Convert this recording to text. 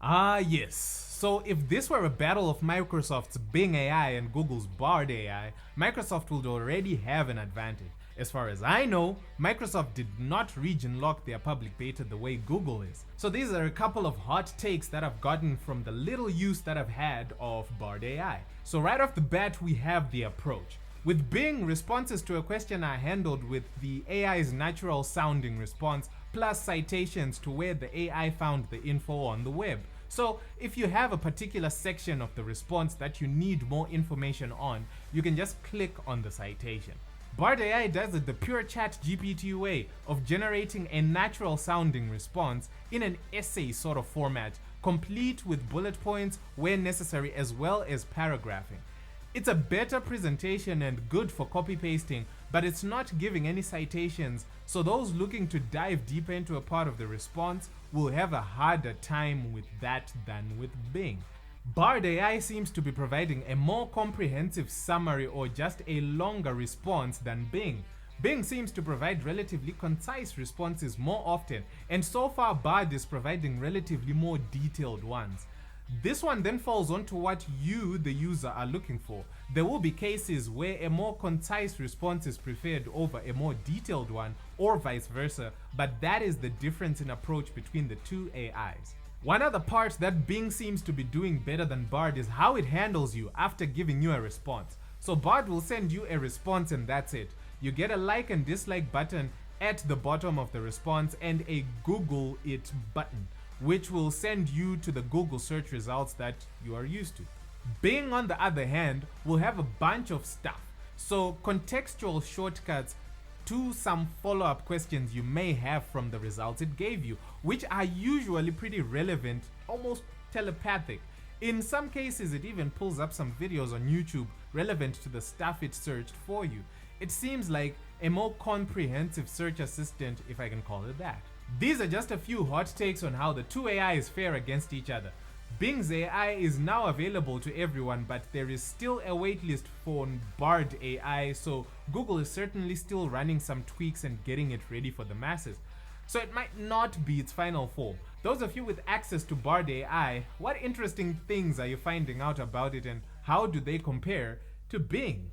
Ah, yes. So if this were a battle of Microsoft's Bing AI and Google's Bard AI, Microsoft would already have an advantage. As far as I know, Microsoft did not region lock their public beta the way Google is. So these are a couple of hot takes that I've gotten from the little use that I've had of Bard AI. So right off the bat, we have the approach. With Bing, responses to a question are handled with the AI's natural sounding response plus citations to where the AI found the info on the web. So if you have a particular section of the response that you need more information on, you can just click on the citation. Bard AI does it the pure chat GPT way of generating a natural sounding response in an essay sort of format, complete with bullet points where necessary as well as paragraphing. It's a better presentation and good for copy pasting, but it's not giving any citations, so those looking to dive deeper into a part of the response will have a harder time with that than with Bing. Bard AI seems to be providing a more comprehensive summary or just a longer response than Bing. Bing seems to provide relatively concise responses more often, and so far Bard is providing relatively more detailed ones. This one then falls onto what you, the user, are looking for. There will be cases where a more concise response is preferred over a more detailed one, or vice versa, but that is the difference in approach between the two AIs. One other part that Bing seems to be doing better than Bard is how it handles you after giving you a response. So Bard will send you a response and that's it. You get a like and dislike button at the bottom of the response and a Google it button, which will send you to the Google search results that you are used to. Bing, on the other hand, will have a bunch of stuff. So contextual shortcuts to some follow-up questions you may have from the results it gave you, which are usually pretty relevant, almost telepathic. In some cases, it even pulls up some videos on YouTube relevant to the stuff it searched for you. It seems like a more comprehensive search assistant, if I can call it that. These are just a few hot takes on how the two AIs fare against each other. Bing's AI is now available to everyone, but there is still a waitlist for Bard AI, so Google is certainly still running some tweaks and getting it ready for the masses. So it might not be its final form. Those of you with access to Bard AI, what interesting things are you finding out about it and how do they compare to Bing?